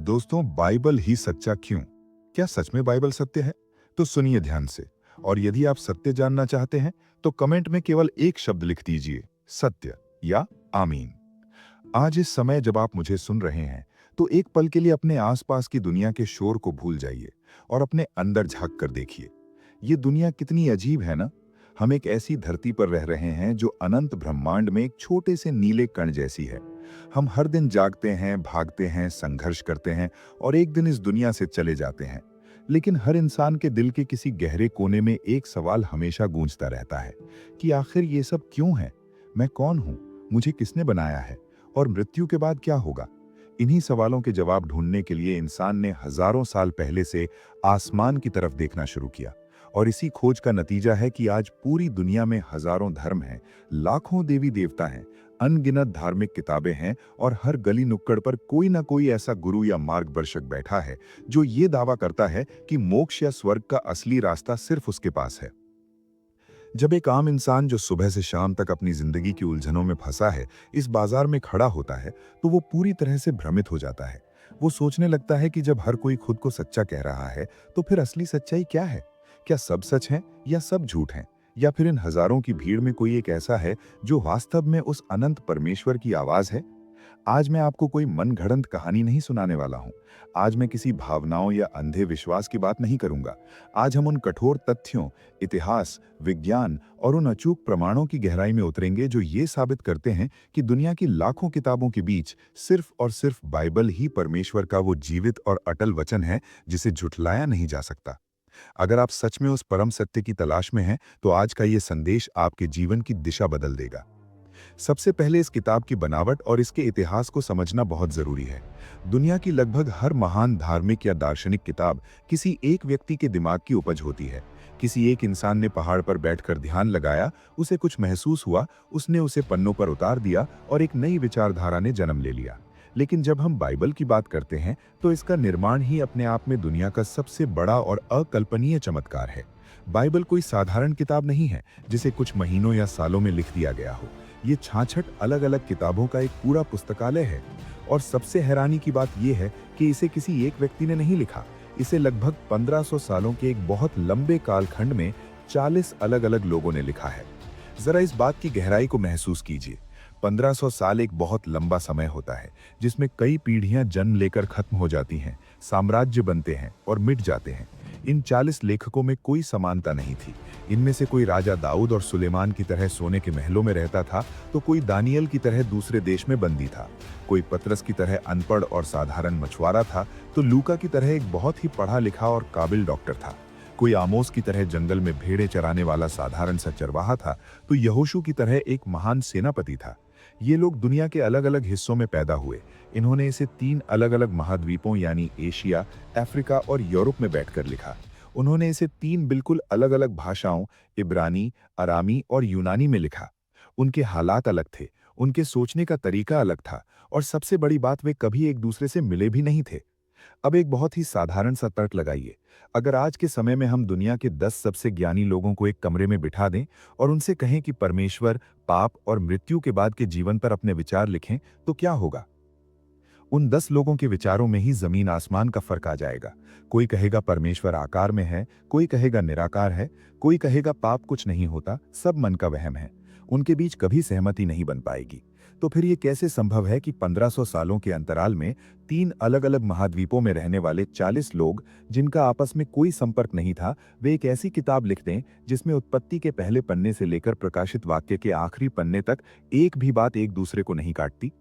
दोस्तों, बाइबल ही सच्चा क्यों? क्या सच में बाइबल सत्य है? तो सुनिए ध्यान से। और यदि आप सत्य जानना चाहते हैं तो कमेंट में केवल एक शब्द लिख दीजिए, सत्य या आमीन। आज इस समय जब आप मुझे सुन रहे हैं तो एक पल के लिए अपने आसपास की दुनिया के शोर को भूल जाइए और अपने अंदर झांक कर देखिए। ये दुनिया कितनी अजीब है ना। हम एक ऐसी धरती पर रह रहे हैं जो अनंत ब्रह्मांड में एक छोटे से नीले कण जैसी है। हम हर दिन जागते हैं, भागते हैं, संघर्ष करते हैं और एक दिन इस दुनिया से चले जाते हैं। लेकिन हर इंसान के दिल के किसी गहरे कोने में एक सवाल हमेशा गूंजता रहता है कि आखिर ये सब क्यों है? मैं कौन हूं? मुझे किसने बनाया है? और मृत्यु के बाद क्या होगा? इन्हीं सवालों के जवाब ढूंढने के लिए इंसान ने हजारों साल पहले से आसमान की तरफ देखना शुरू किया। और इसी खोज का नतीजा है कि आज पूरी दुनिया में हजारों धर्म हैं, लाखों देवी देवता हैं, अनगिनत धार्मिक किताबें हैं और हर गली नुक्कड़ पर कोई ना कोई ऐसा गुरु या मार्गदर्शक बैठा है जो ये दावा करता है कि मोक्ष या स्वर्ग का असली रास्ता सिर्फ उसके पास है। जब एक आम इंसान जो सुबह से शाम तक अपनी जिंदगी की उलझनों में फंसा है, इस बाजार में खड़ा होता है तो वो पूरी तरह से भ्रमित हो जाता है। वो सोचने लगता है कि जब हर कोई खुद को सच्चा कह रहा है तो फिर असली सच्चाई क्या है? क्या सब सच है या सब झूठ है? या फिर इन हजारों की भीड़ में कोई एक ऐसा है जो वास्तव में उस अनंत परमेश्वर की आवाज है? आज मैं आपको कोई मनगढ़ंत कहानी नहीं सुनाने वाला हूं। आज मैं किसी भावनाओं या अंधे विश्वास की बात नहीं करूंगा। आज हम उन कठोर तथ्यों, इतिहास, विज्ञान और उन अचूक प्रमाणों की गहराई में उतरेंगे जो ये साबित करते हैं कि दुनिया की लाखों किताबों के बीच सिर्फ और सिर्फ बाइबल ही परमेश्वर का वो जीवित और अटल वचन है जिसे झुठलाया नहीं जा सकता। अगर आप सच में उस परम सत्य की तलाश में हैं, तो आज का ये संदेश आपके जीवन की दिशा बदल देगा। सबसे पहले इस किताब की बनावट और इसके इतिहास को समझना बहुत जरूरी है। दुनिया की लगभग हर महान धार्मिक या दार्शनिक किताब किसी एक व्यक्ति के दिमाग की उपज होती है। किसी एक इंसान ने पहाड़ पर बैठकर ध्यान लगाया, उसे कुछ महसूस हुआ, उसने उसे पन्नों पर उतार दिया और एक नई विचारधारा ने जन्म ले लिया। लेकिन जब हम बाइबल की बात करते हैं तो इसका निर्माण ही अपने आप में दुनिया का सबसे बड़ा और अकल्पनीय चमत्कार है। बाइबल कोई साधारण किताब नहीं है जिसे कुछ महीनों या सालों में लिख दिया गया हो। ये 66 अलग अलग किताबों का एक पूरा पुस्तकालय है। और सबसे हैरानी की बात यह है कि इसे किसी एक व्यक्ति ने नहीं लिखा। इसे लगभग 1500 सालों के एक बहुत लंबे कालखंड में 40 अलग अलग लोगों ने लिखा है। जरा इस बात की गहराई को महसूस कीजिए। 1500 साल एक बहुत लंबा समय होता है जिसमें कई पीढ़ियां जन्म लेकर खत्म हो जाती हैं, साम्राज्य बनते हैं और मिट जाते हैं। इन 40 लेखकों में कोई समानता नहीं थी। इनमें से कोई राजा दाऊद और सुलेमान की तरह सोने के महलों में रहता था, तो कोई दानियल की तरह दूसरे देश में बंदी था। कोई पतरस की तरह अनपढ़ और साधारण मछुआरा था, तो लूका की तरह एक बहुत ही पढ़ा लिखा और काबिल डॉक्टर था। कोई आमोस की तरह जंगल में भेड़ें चराने वाला साधारण सा चरवाहा था, तो यहोशू की तरह एक महान सेनापति था। ये लोग दुनिया के अलग अलग हिस्सों में पैदा हुए। इन्होंने इसे 3 अलग अलग महाद्वीपों यानी एशिया, अफ्रीका और यूरोप में बैठकर लिखा। उन्होंने इसे 3 बिल्कुल अलग अलग भाषाओं, इब्रानी, अरामी और यूनानी में लिखा। उनके हालात अलग थे, उनके सोचने का तरीका अलग था और सबसे बड़ी बात, वे कभी एक दूसरे से मिले भी नहीं थे। अब एक बहुत ही साधारण सा तर्क लगाइए। अगर आज के समय में हम दुनिया के 10 सबसे ज्ञानी लोगों को एक कमरे में बिठा दें और उनसे कहें कि परमेश्वर, पाप और मृत्यु के बाद के जीवन पर अपने विचार लिखें, तो क्या होगा? उन 10 लोगों के विचारों में ही जमीन आसमान का फर्क आ जाएगा। कोई कहेगा परमेश्वर आकार में है, कोई कहेगा निराकार है, कोई कहेगा पाप कुछ नहीं होता, सब मन का वहम है। उनके बीच कभी सहमति नहीं बन पाएगी। तो फिर ये कैसे संभव है कि 1500 सालों के अंतराल में 3 अलग अलग महाद्वीपों में रहने वाले 40 लोग, जिनका आपस में कोई संपर्क नहीं था, वे एक ऐसी किताब लिख दें जिसमें उत्पत्ति के पहले पन्ने से लेकर प्रकाशित वाक्य के आखिरी पन्ने तक एक भी बात एक दूसरे को नहीं काटती?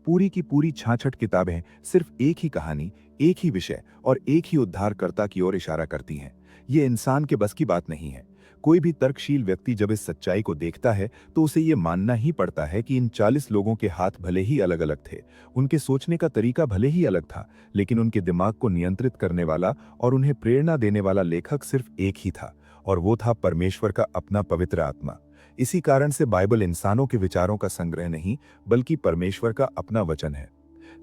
पूरी की पूरी 66 किताबें सिर्फ एक ही कहानी, एक ही विषय और एक ही उद्धारकर्ता की ओर इशारा करती हैं। ये इंसान के बस की बात नहीं है। कोई भी तर्कशील व्यक्ति जब इस सच्चाई को देखता है तो उसे ये मानना ही पड़ता है कि इन 40 लोगों के हाथ भले ही अलग अलग थे, उनके सोचने का तरीका भले ही अलग था, लेकिन उनके दिमाग को नियंत्रित करने वाला और उन्हें प्रेरणा देने वाला लेखक सिर्फ एक ही था, और वो था परमेश्वर का अपना पवित्र आत्मा। इसी कारण से बाइबल इंसानों के विचारों का संग्रह नहीं, बल्कि परमेश्वर का अपना वचन है।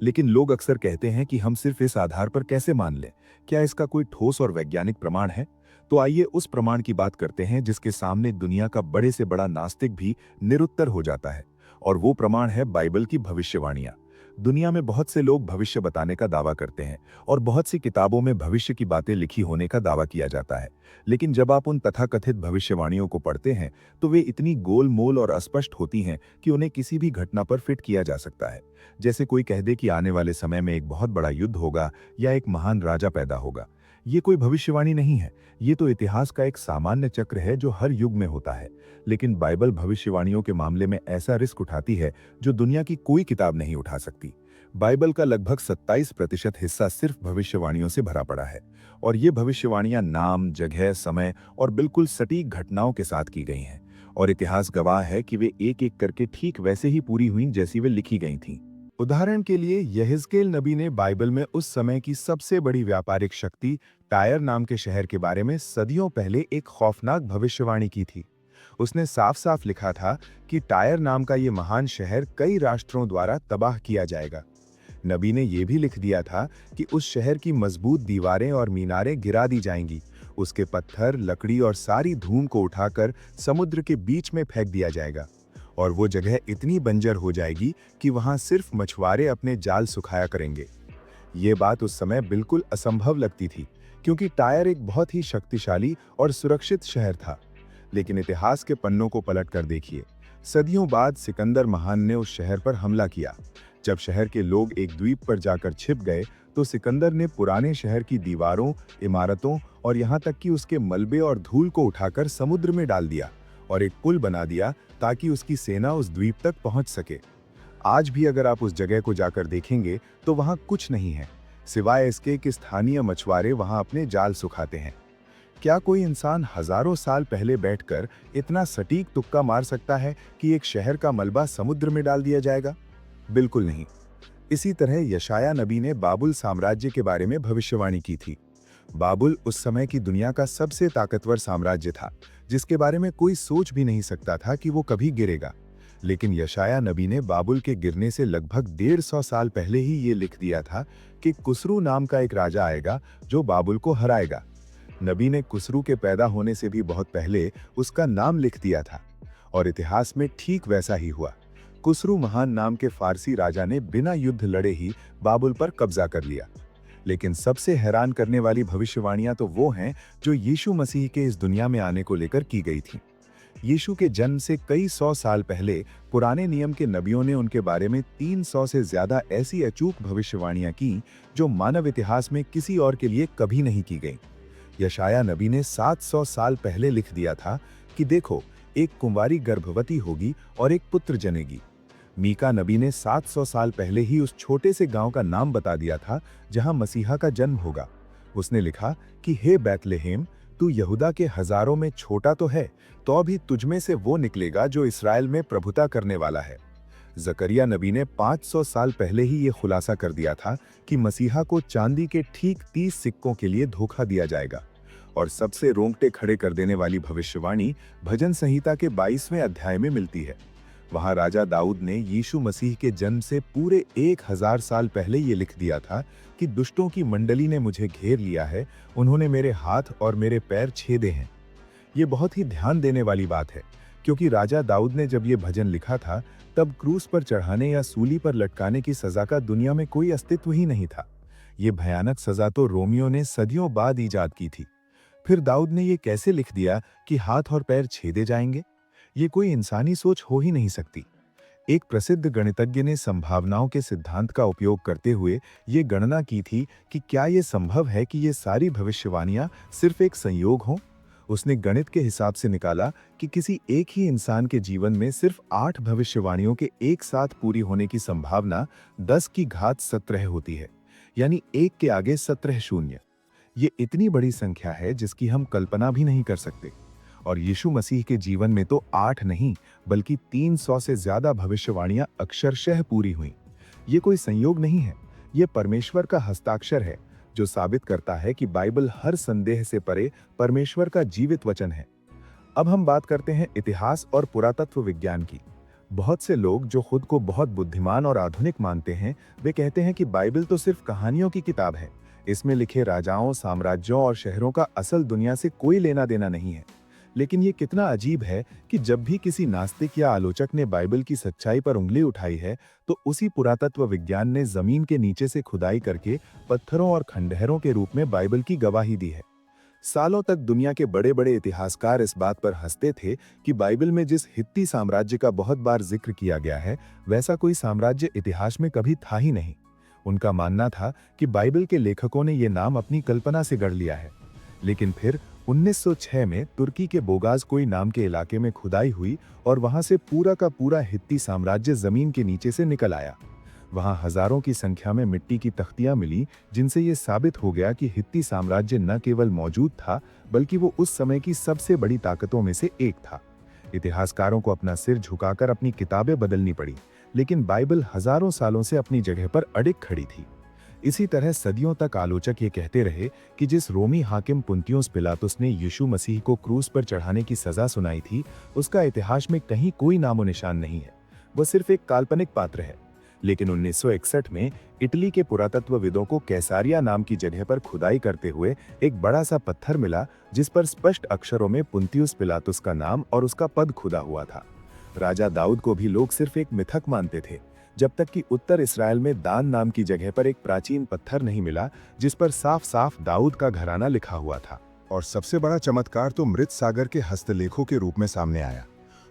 लेकिन लोग अक्सर कहते हैं कि हम सिर्फ इस आधार पर कैसे मान लें? क्या इसका कोई ठोस और वैज्ञानिक प्रमाण है? तो आइए उस प्रमाण की बात करते हैं जिसके सामने दुनिया का बड़े से बड़ा नास्तिक भी निरुत्तर हो जाता है। और वो प्रमाण है बाइबल की भविष्यवाणियां। दुनिया में बहुत से लोग भविष्य बताने का दावा करते हैं और बहुत सी किताबों में भविष्य की बातें लिखी होने का दावा किया जाता है। लेकिन जब आप उन तथाकथित भविष्यवाणियों को पढ़ते हैं तो वे इतनी गोलमोल और अस्पष्ट होती हैं कि उन्हें किसी भी घटना पर फिट किया जा सकता है। जैसे कोई कह दे कि आने वाले समय में एक बहुत बड़ा युद्ध होगा या एक महान राजा पैदा होगा। ये कोई भविष्यवाणी नहीं है, ये तो इतिहास का एक सामान्य चक्र है जो हर युग में होता है। लेकिन बाइबल भविष्यवाणियों के मामले में ऐसा रिस्क उठाती है जो दुनिया की कोई किताब नहीं उठा सकती। बाइबल का लगभग 27% हिस्सा सिर्फ भविष्यवाणियों से भरा पड़ा है और ये भविष्यवाणियां नाम, जगह, समय और बिल्कुल सटीक घटनाओं के साथ की गई हैं और इतिहास गवाह है कि वे एक एक करके ठीक वैसे ही पूरी हुई जैसी वे लिखी गई थीं। उदाहरण के लिए यहेजकेल नबी ने बाइबल में उस समय की सबसे बड़ी व्यापारिक शक्ति टायर नाम के शहर के बारे में सदियों पहले एक खौफनाक भविष्यवाणी की थी। उसने साफ साफ लिखा था कि टायर नाम का ये महान शहर कई राष्ट्रों द्वारा तबाह किया जाएगा। नबी ने यह भी लिख दिया था कि उस शहर की मजबूत दीवारें और मीनारें गिरा दी जाएंगी, उसके पत्थर, लकड़ी और सारी धूम को उठाकर समुद्र के बीच में फेंक दिया जाएगा और वो जगह इतनी बंजर हो जाएगी कि वहां सिर्फ मछुआरे अपने जाल सुखाया करेंगे। ये बात उस समय बिल्कुल असंभव लगती थी क्योंकि टायर एक बहुत ही शक्तिशाली और सुरक्षित शहर था। लेकिन इतिहास के पन्नों को पलट कर देखिए, सदियों बाद सिकंदर महान ने उस शहर पर हमला किया। जब शहर के लोग एक द्वीप पर जाकर छिप गए तो सिकंदर ने पुराने शहर की दीवारों, इमारतों और यहाँ तक कि उसके मलबे और धूल को उठाकर समुद्र में डाल दिया और एक पुल बना दिया ताकि उसकी सेना उस द्वीप तक पहुंच सके। आज भी अगर आप उस जगह को जाकर देखेंगे तो वहां कुछ नहीं है सिवाय इसके कि स्थानीय मछुआरे वहां अपने जाल सुखाते हैं। क्या कोई इंसान हजारों साल पहले बैठकर इतना सटीक तुक्का मार सकता है कि एक शहर का मलबा समुद्र में डाल दिया जाएगा? बिल्कुल नहीं। इसी तरह यशाया नबी ने बाबुल साम्राज्य के बारे में भविष्यवाणी की थी। बाबुल उस समय की दुनिया का सबसे ताकतवर साम्राज्य था जिसके बारे में कोई सोच भी नहीं सकता था कि वो कभी गिरेगा। लेकिन यशाया नबी ने बाबुल के गिरने से लगभग 150 साल पहले ही ये लिख दिया था कि कुसरू नाम का एक राजा आएगा जो बाबुल को हराएगा। नबी ने कुसरू के पैदा होने से भी बहुत पहले उसका नाम लिख दिया था और इतिहास में ठीक वैसा ही हुआ। कुसरू महान नाम के फारसी राजा ने बिना युद्ध लड़े ही बाबुल पर कब्जा कर लिया। लेकिन सबसे हैरान करने वाली भविष्यवाणियां तो वो हैं जो यीशु मसीह के इस दुनिया में आने को लेकर की गई थीं। यीशु के जन्म से कई 100 साल पहले पुराने नियम के नबियों ने उनके बारे में 300 से ज्यादा ऐसी अचूक भविष्यवाणियां की जो मानव इतिहास में किसी और के लिए कभी नहीं की गई। यशाया नबी ने 700 साल पहले लिख दिया था कि देखो, एक कुंवारी गर्भवती होगी और एक पुत्र जनेगी। मीका नबी ने 700 साल पहले ही उस छोटे से गांव का नाम बता दिया था जहां मसीहा का जन्म होगा। उसने लिखा कि हे बैतलहम, तू यहूदा के हजारों में छोटा तो है, तो भी तुझमें से वो निकलेगा जो इस्राएल में प्रभुता करने वाला है। जकरिया नबी ने 500 साल पहले ही ये खुलासा कर दिया था कि मसीहा को चांदी के ठीक 30 सिक्कों के लिए धोखा दिया जाएगा। और सबसे रोंगटे खड़े कर देने वाली भविष्यवाणी भजन संहिता के 22वें अध्याय में मिलती है। वहां राजा दाऊद ने यीशु मसीह के जन्म से पूरे 1000 साल पहले ये लिख दिया था कि दुष्टों की मंडली ने मुझे घेर लिया है, उन्होंने मेरे हाथ और मेरे पैर छेदे हैं। ये बहुत ही ध्यान देने वाली बात है क्योंकि राजा दाऊद ने जब ये भजन लिखा था तब क्रूस पर चढ़ाने या सूली पर लटकाने की सजा का दुनिया में कोई अस्तित्व ही नहीं था। ये भयानक सजा तो रोमियो ने सदियों बाद ईजाद की थी। फिर दाऊद ने ये कैसे लिख दिया कि हाथ और पैर छेदे जाएंगे? ये कोई इंसानी सोच हो ही नहीं सकती। एक प्रसिद्ध गणितज्ञ ने संभावनाओं के सिद्धांत का उपयोग करते हुए ये गणना की थी कि क्या ये संभव है कि ये सारी भविष्यवाणियां सिर्फ एक संयोग हों। उसने गणित के हिसाब से निकाला कि किसी एक ही इंसान के जीवन में सिर्फ 8 भविष्यवाणियों के एक साथ पूरी होने की संभावना 10 की घात 17 होती है, यानी 1 के आगे 17 शून्य। ये इतनी बड़ी संख्या है जिसकी हम कल्पना भी नहीं कर सकते। और यीशु मसीह के जीवन में तो 8 नहीं बल्कि 300 से ज्यादा भविष्यवाणियां अक्षरशः पूरी हुई। ये कोई संयोग नहीं है, ये परमेश्वर का हस्ताक्षर है जो साबित करता है कि बाइबल हर संदेह से परे परमेश्वर का जीवित वचन है। अब हम बात करते हैं इतिहास और पुरातत्व विज्ञान की। बहुत से लोग जो खुद को बहुत बुद्धिमान और आधुनिक मानते हैं, वे कहते हैं कि बाइबल तो सिर्फ कहानियों की किताब है, इसमें लिखे राजाओं, साम्राज्यों और शहरों का असल दुनिया से कोई लेना देना नहीं है। लेकिन ये कितना अजीब है कि जब भी किसी नास्तिक या आलोचक ने बाइबल की सच्चाई पर उंगली उठाई है, तो उसी पुरातत्व विज्ञान ने जमीन के नीचे से खुदाई करके पत्थरों और खंडहरों के रूप में बाइबल की गवाही दी है। सालों तक दुनिया के बड़े बड़े इतिहासकार इस बात पर हंसते थे कि बाइबल में जिस हित्ती साम्राज्य का बहुत बार जिक्र किया गया है, वैसा कोई साम्राज्य इतिहास में कभी था ही नहीं। उनका मानना था कि बाइबल के लेखकों ने ये नाम अपनी कल्पना से गढ़ लिया है। लेकिन फिर 1906 में तुर्की के बोगाज कोई नाम के इलाके में खुदाई हुई और वहां से पूरा का पूरा हित्ती साम्राज्य जमीन के नीचे से निकल आया। वहां हजारों की संख्या में मिट्टी की तख्तियां मिली, जिनसे यह साबित हो गया कि हित्ती साम्राज्य न केवल मौजूद था, बल्कि वो उस समय की सबसे बड़ी ताकतों में से एक था। इतिहासकारों को अपना सिर झुकाकर अपनी किताबें बदलनी पड़ी, लेकिन बाइबल हजारों सालों से अपनी जगह पर अडिग खड़ी थी। इसी तरह सदियों तक आलोचक ये कहते रहे कि जिस रोमी हाकिम पुंतियुस पिलातुस ने यीशु मसीह को क्रूस पर चढ़ाने की सजा सुनाई थी, उसका इतिहास में कहीं कोई नामो निशान नहीं है। वह सिर्फ एक काल्पनिक पात्र है। लेकिन 1961 में इटली के पुरातत्वविदों को कैसारिया नाम की जगह पर खुदाई करते हुए एक बड़ा सा पत्थर मिला, जिस पर स्पष्ट अक्षरों में पुंतियुस पिलातुस का नाम और उसका पद खुदा हुआ था। राजा दाऊद को भी लोग सिर्फ एक मिथक मानते थे, जब तक कि उत्तर इसराइल में दान नाम की जगह पर एक प्राचीन पत्थर नहीं मिला, जिस पर साफ साफ दाऊद का घराना लिखा हुआ था। और सबसे बड़ा चमत्कार तो मृत सागर के हस्तलेखों के रूप में सामने आया।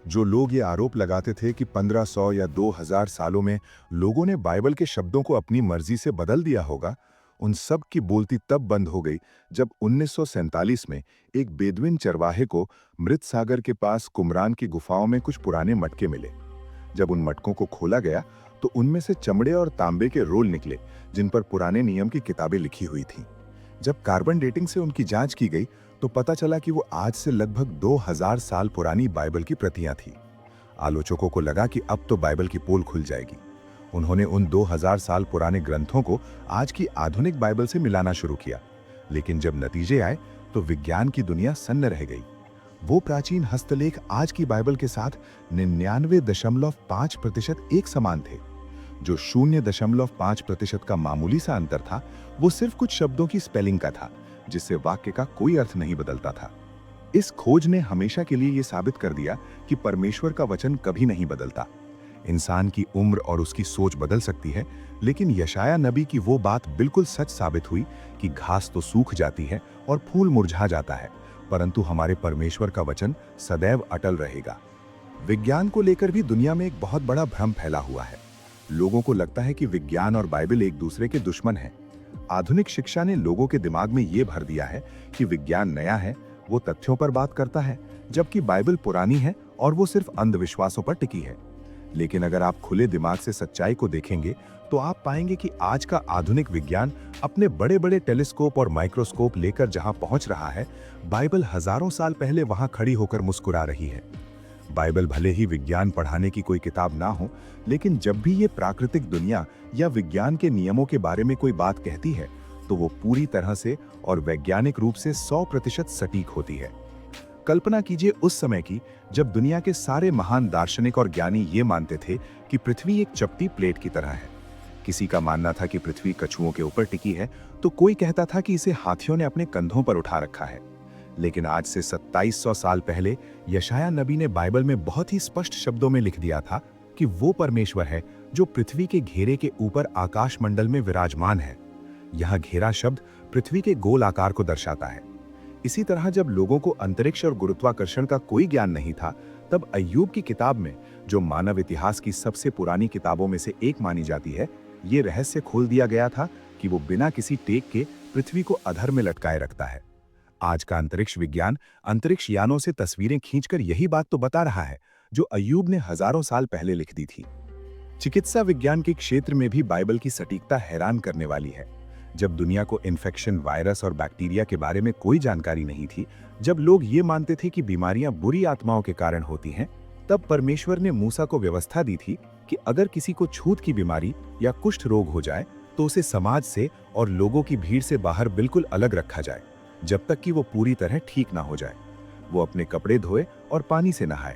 जो लोग ये आरोप लगाते थे कि 1500 या 2000 सालों में लोगों ने बाइबल के शब्दों को अपनी मर्जी से बदल दिया होगा, उन सब की बोलती तब बंद हो गई जब 1947 में एक बेदुइन चरवाहे को मृत सागर के पास कुमरान की गुफाओं में कुछ पुराने मटके मिले। जब उन मटकों को खोला गया तो उनमें से चमड़े और तांबे के रोल निकले, जिन पर पुराने नियम की किताबें लिखी हुई थीं। जब कार्बन डेटिंग से उनकी जांच की गई तो पता चला कि वो आज से लगभग 2000 साल पुरानी बाइबल की प्रतियां थीं। आलोचकों को लगा कि अब तो बाइबल की पोल खुल जाएगी। उन्होंने उन 2000 साल पुराने ग्रंथों को आज की आधुनिक बाइबल से मिलाना शुरू किया। लेकिन जब नतीजे आए तो विज्ञान की दुनिया सन्न रह गई। वो प्राचीन हस्तलेख आज की बाइबल के साथ 99.5% एक समान थे। जो 0.5% का मामूली सा अंतर था, वो सिर्फ कुछ शब्दों की स्पेलिंग का था, जिससे वाक्य का कोई अर्थ नहीं बदलता था। इस खोज ने हमेशा के लिए यह साबित कर दिया कि परमेश्वर का वचन कभी नहीं बदलता। इंसान की उम्र और उसकी सोच बदल सकती है, लेकिन यशाया नबी की वो बात बिल्कुल सच साबित हुई कि घास तो सूख जाती है और फूल मुरझा जाता है, परंतु हमारे परमेश्वर का वचन सदैव अटल रहेगा। विज्ञान को लेकर भी दुनिया में एक बहुत बड़ा भ्रम फैला हुआ है। लोगों को लगता है कि विज्ञान और बाइबल एक दूसरे के दुश्मन हैं। आधुनिक शिक्षा ने लोगों के दिमाग में ये भर दिया है कि विज्ञान नया है, वो तथ्यों पर बात करता है, जबकि बाइबल पुरानी है और वो सिर्फ अंधविश्वासों पर टिकी है। लेकिन अगर आप खुले दिमाग से सच्चाई को देखेंगे तो आप पाएंगे कि आज का आधुनिक विज्ञान अपने बड़े बड़े टेलीस्कोप और माइक्रोस्कोप लेकर जहां पहुंच रहा है, बाइबल हजारों साल पहले वहां खड़ी होकर मुस्कुरा रही है। बाइबल भले ही विज्ञान पढ़ाने की कोई किताब ना हो, लेकिन जब भी ये प्राकृतिक दुनिया या विज्ञान के नियमों के बारे में कोई बात कहती है, तो वो पूरी तरह से और वैज्ञानिक रूप से 100% सटीक होती है। कल्पना कीजिए उस समय की जब दुनिया के सारे महान दार्शनिक और ज्ञानी ये मानते थे कि पृथ्वी एक चपटी प्लेट की तरह है। किसी का मानना था कि पृथ्वी कछुओं के ऊपर टिकी है, तो कोई कहता था कि इसे हाथियों ने अपने कंधों पर उठा रखा है। लेकिन आज से 2700 साल पहले यशाया नबी ने बाइबल में बहुत ही स्पष्ट शब्दों में लिख दिया था कि वो परमेश्वर है जो पृथ्वी के घेरे के ऊपर आकाश मंडल में विराजमान है। यह घेरा शब्द पृथ्वी के गोल आकार को दर्शाता है। इसी तरह जब लोगों को अंतरिक्ष और गुरुत्वाकर्षण का कोई ज्ञान नहीं था, तब अय्यूब की किताब में, जो मानव इतिहास की सबसे पुरानी किताबों में से एक मानी जाती है, ये रहस्य खोल दिया गया था कि वो बिना किसी टेक के पृथ्वी को अधर में लटकाए रखता है। आज का अंतरिक्ष विज्ञान अंतरिक्ष यानों से तस्वीरें खींचकर यही बात तो बता रहा है जो अय्यूब ने हजारों साल पहले लिख दी थी। चिकित्सा विज्ञान के क्षेत्र में भी बाइबल की सटीकता हैरान करने वाली है। जब दुनिया को इन्फेक्शन, वायरस और बैक्टीरिया के बारे में कोई जानकारी नहीं थी, जब लोग ये मानते थे कि बीमारियां बुरी आत्माओं के कारण होती हैं, तब परमेश्वर ने मूसा को व्यवस्था दी थी कि अगर किसी को छूत की बीमारी या कुष्ठ रोग हो जाए तो उसे समाज से और लोगों की भीड़ से बाहर बिल्कुल अलग रखा जाए, जब तक कि वो पूरी तरह ठीक ना हो जाए। वो अपने कपड़े धोए और पानी से नहाए।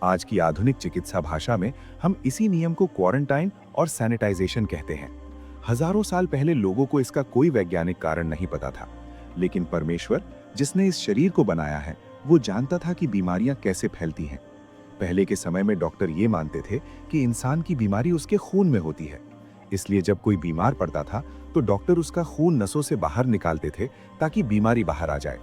आज की आधुनिक चिकित्सा भाषा में हम इसी नियम को क्वारंटाइन और सैनिटाइजेशन कहते हैं। हजारों साल पहले लोगों को इसका कोई वैज्ञानिक कारण नहीं पता था, लेकिन परमेश्वर जिसने इस शरीर को बनाया है, वो जानता था कि बीमारियां कैसे फैलती हैं। पहले के समय में डॉक्टर ये मानते थे कि इंसान की बीमारी उसके खून में होती है। इसलिए जब कोई बीमार पड़ता था तो डॉक्टर उसका खून नसों से बाहर निकालते थे ताकि बीमारी बाहर आ जाए।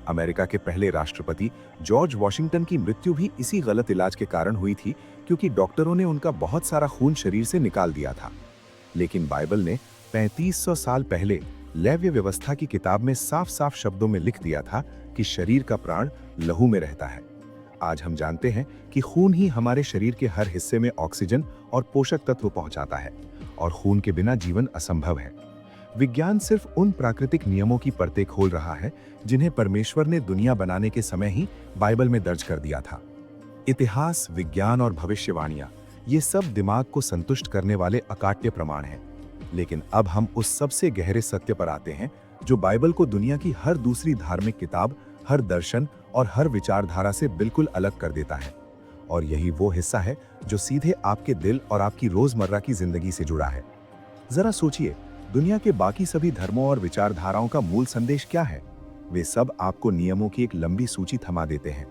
अमेरिका के पहले राष्ट्रपति जॉर्ज वॉशिंगटन की मृत्यु भी इसी गलत इलाज के कारण हुई थी, क्योंकि डॉक्टरों ने उनका बहुत सारा खून शरीर से निकाल दिया था। लेकिन बाइबल ने 3500 साल पहले लैव्य व्यवस्था की किताब में साफ साफ शब्दों में लिख दिया था कि शरीर का प्राण लहू में रहता है। आज हम जानते हैं कि खून ही हमारे शरीर के हर हिस्से में ऑक्सीजन और पोषक तत्व पहुंचाता है, और खून के बिना जीवन असंभव है। विज्ञान सिर्फ उन प्राकृतिक नियमों की परतें खोल रहा है जिन्हें परमेश्वर ने दुनिया बनाने के समय ही बाइबल में दर्ज कर दिया था। इतिहास, विज्ञान और भविष्यवाणियां, ये सब दिमाग को संतुष्ट करने वाले अकाट्य प्रमाण हैं। लेकिन अब हम उस सबसे गहरे सत्य पर आते हैं जो बाइबल को दुनिया की हर दूसरी धार्मिक किताब, हर दर्शन और हर विचारधारा से बिल्कुल अलग कर देता है। और यही वो हिस्सा है जो सीधे आपके दिल और आपकी रोजमर्रा की जिंदगी से जुड़ा है। जरा सोचिए, दुनिया के बाकी सभी धर्मों और विचारधाराओं का मूल संदेश क्या है? वे सब आपको नियमों की एक लंबी सूची थमा देते हैं।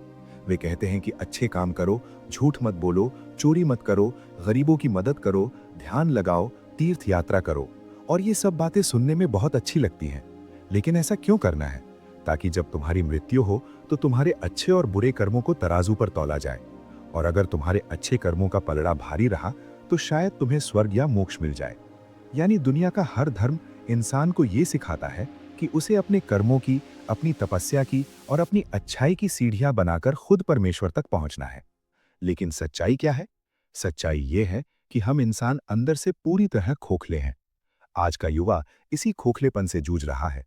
वे कहते हैं कि अच्छे काम करो, झूठ मत बोलो, चोरी मत करो, गरीबों की मदद करो, ध्यान लगाओ, तीर्थ यात्रा करो। और ये सब बातें सुनने में बहुत अच्छी लगती हैं। लेकिन ऐसा क्यों करना है? ताकि जब तुम्हारी मृत्यु हो तो तुम्हारे अच्छे और बुरे कर्मों को तराजू पर तौला जाए। और अगर तुम्हारे अच्छे कर्मों का पलड़ा भारी रहा तो शायद तुम्हें स्वर्ग या मोक्ष मिल जाए। यानी दुनिया का हर धर्म इंसान को ये सिखाता है कि उसे अपने कर्मों की, अपनी तपस्या की और अपनी अच्छाई की सीढ़ियां बनाकर खुद परमेश्वर तक पहुंचना है। लेकिन सच्चाई क्या है? सच्चाई ये है कि हम इंसान अंदर से पूरी तरह खोखले हैं। आज का युवा इसी खोखलेपन से जूझ रहा है।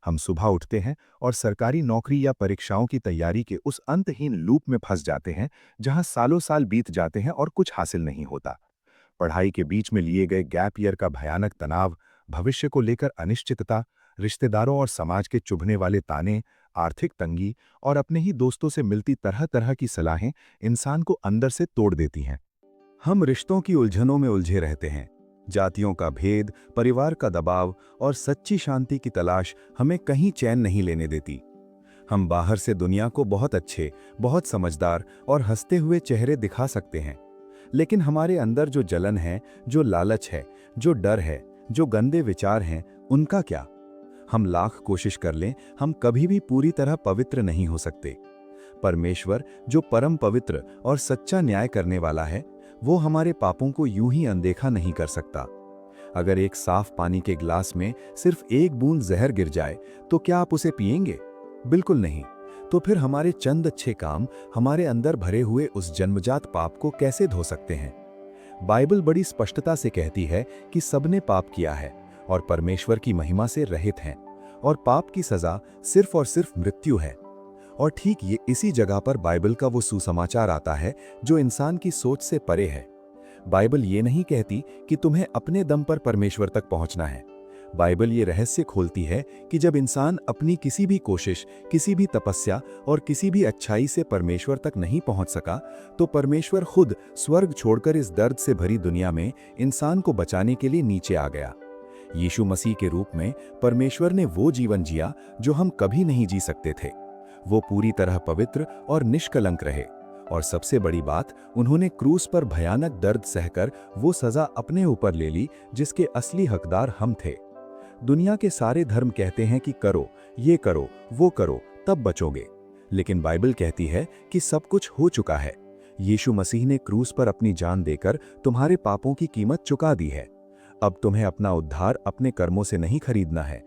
हम सुबह उठते हैं और सरकारी नौकरी या परीक्षाओं की तैयारी के उस अंतहीन लूप में फंस जाते हैं जहां सालों साल बीत जाते हैं और कुछ हासिल नहीं होता। पढ़ाई के बीच में लिए गए गैप ईयर का भयानक तनाव, भविष्य को लेकर अनिश्चितता, रिश्तेदारों और समाज के चुभने वाले ताने, आर्थिक तंगी और अपने ही दोस्तों से मिलती तरह तरह की सलाहें इंसान को अंदर से तोड़ देती हैं। हम रिश्तों की उलझनों में उलझे रहते हैं। जातियों का भेद, परिवार का दबाव और सच्ची शांति की तलाश हमें कहीं चैन नहीं लेने देती। हम बाहर से दुनिया को बहुत अच्छे, बहुत समझदार और हंसते हुए चेहरे दिखा सकते हैं, लेकिन हमारे अंदर जो जलन है, जो लालच है, जो डर है, जो गंदे विचार हैं, उनका क्या? हम लाख कोशिश कर लें, हम कभी भी पूरी तरह पवित्र नहीं हो सकते। परमेश्वर, जो परम पवित्र और सच्चा न्याय करने वाला है, वो हमारे पापों को यूं ही अनदेखा नहीं कर सकता। अगर एक साफ पानी के गिलास में सिर्फ एक बूंद जहर गिर जाए तो क्या आप उसे पिएंगे? बिल्कुल नहीं। तो फिर हमारे चंद अच्छे काम हमारे अंदर भरे हुए उस जन्मजात पाप को कैसे धो सकते हैं? बाइबल बड़ी स्पष्टता से कहती है कि सबने पाप किया है और परमेश्वर की महिमा से रहित हैं, और पाप की सजा सिर्फ और सिर्फ मृत्यु है। और ठीक ये इसी जगह पर बाइबल का वो सुसमाचार आता है जो इंसान की सोच से परे है। बाइबल ये नहीं कहती कि तुम्हें अपने दम पर परमेश्वर तक पहुंचना है। बाइबल ये रहस्य खोलती है कि जब इंसान अपनी किसी भी कोशिश, किसी भी तपस्या और किसी भी अच्छाई से परमेश्वर तक नहीं पहुंच सका, तो परमेश्वर खुद स्वर्ग छोड़कर इस दर्द से भरी दुनिया में इंसान को बचाने के लिए नीचे आ गया। यीशु मसीह के रूप में परमेश्वर ने वो जीवन जिया जो हम कभी नहीं जी सकते थे। वो पूरी तरह पवित्र और निष्कलंक रहे, और सबसे बड़ी बात, उन्होंने क्रूस पर भयानक दर्द सहकर वो सजा अपने ऊपर ले ली जिसके असली हकदार हम थे। दुनिया के सारे धर्म कहते हैं कि करो, ये करो, वो करो, तब बचोगे। लेकिन बाइबल कहती है कि सब कुछ हो चुका है। यीशु मसीह ने क्रूस पर अपनी जान देकर तुम्हारे पापों की कीमत चुका दी है। अब तुम्हें अपना उद्धार अपने कर्मों से नहीं खरीदना है।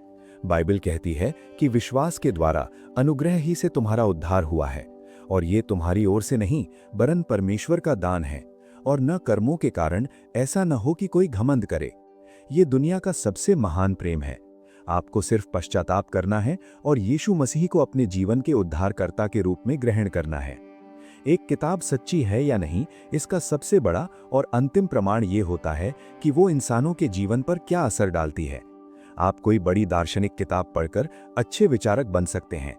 बाइबल कहती है कि विश्वास के द्वारा अनुग्रह ही से तुम्हारा उद्धार हुआ है, और ये तुम्हारी ओर से नहीं वरन परमेश्वर का दान है, और न कर्मों के कारण, ऐसा न हो कि कोई घमंड करे। ये दुनिया का सबसे महान प्रेम है। आपको सिर्फ पश्चाताप करना है और यीशु मसीह को अपने जीवन के उद्धारकर्ता के रूप में ग्रहण करना है। एक किताब सच्ची है या नहीं, इसका सबसे बड़ा और अंतिम प्रमाण ये होता है कि वो इंसानों के जीवन पर क्या असर डालती है। आप कोई बड़ी दार्शनिक किताब पढ़कर अच्छे विचारक बन सकते हैं।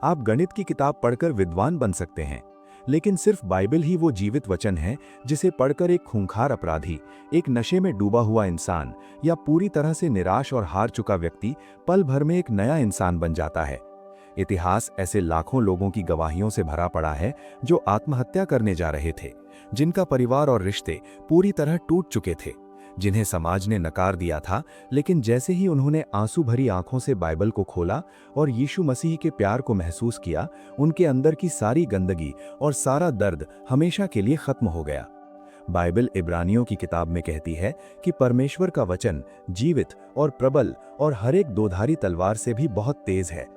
आप गणित की किताब पढ़कर विद्वान बन सकते हैं, लेकिन सिर्फ बाइबल ही वो जीवित वचन है जिसे पढ़कर एक खूंखार अपराधी, एक नशे में डूबा हुआ इंसान या पूरी तरह से निराश और हार चुका व्यक्ति पल भर में एक नया इंसान बन जाता है। इतिहास ऐसे लाखों लोगों की गवाहियों से भरा पड़ा है जो आत्महत्या करने जा रहे थे, जिनका परिवार और रिश्ते पूरी तरह टूट चुके थे, जिन्हें समाज ने नकार दिया था, लेकिन जैसे ही उन्होंने आंसू भरी आंखों से बाइबल को खोला और यीशु मसीह के प्यार को महसूस किया, उनके अंदर की सारी गंदगी और सारा दर्द हमेशा के लिए खत्म हो गया। बाइबल इब्रानियों की किताब में कहती है कि परमेश्वर का वचन जीवित और प्रबल और हर एक दोधारी तलवार से भी बहुत तेज है।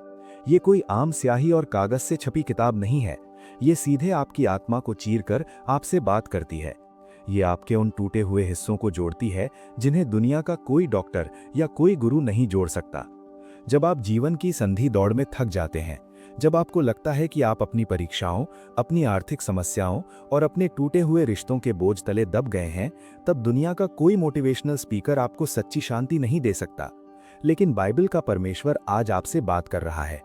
ये कोई आम स्याही और कागज से छपी किताब नहीं है। ये सीधे आपकी आत्मा को चीरकर आपसे बात करती है। ये आपके उन टूटे हुए हिस्सों को जोड़ती है जिन्हें दुनिया का कोई डॉक्टर या कोई गुरु नहीं जोड़ सकता। जब आप जीवन की संधि दौड़ में थक जाते हैं, जब आपको लगता है कि आप अपनी परीक्षाओं, अपनी आर्थिक समस्याओं और अपने टूटे हुए रिश्तों के बोझ तले दब गए हैं, तब दुनिया का कोई मोटिवेशनल स्पीकर आपको सच्ची शांति नहीं दे सकता। लेकिन बाइबल का परमेश्वर आज आपसे बात कर रहा है।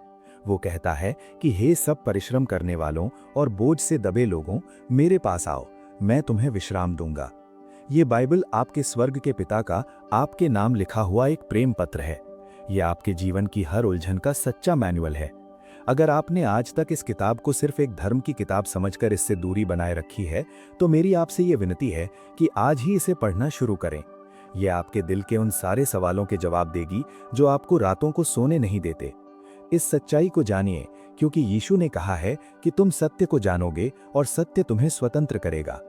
वो कहता है कि हे सब परिश्रम करने वालों और बोझ से दबे लोगों, मेरे पास आओ, मैं तुम्हें विश्राम दूंगा। ये बाइबल आपके स्वर्ग के पिता का आपके नाम लिखा हुआ एक प्रेम पत्र है। यह आपके जीवन की हर उलझन का सच्चा मैनुअल है। अगर आपने आज तक इस किताब को सिर्फ एक धर्म की किताब समझकर इससे दूरी बनाए रखी है, तो मेरी आपसे ये विनती है कि आज ही इसे पढ़ना शुरू करें। यह आपके दिल के उन सारे सवालों के जवाब देगी जो आपको रातों को सोने नहीं देते। इस सच्चाई को जानिए, क्योंकि यीशु ने कहा है कि तुम सत्य को जानोगे और सत्य तुम्हें स्वतंत्र करेगा।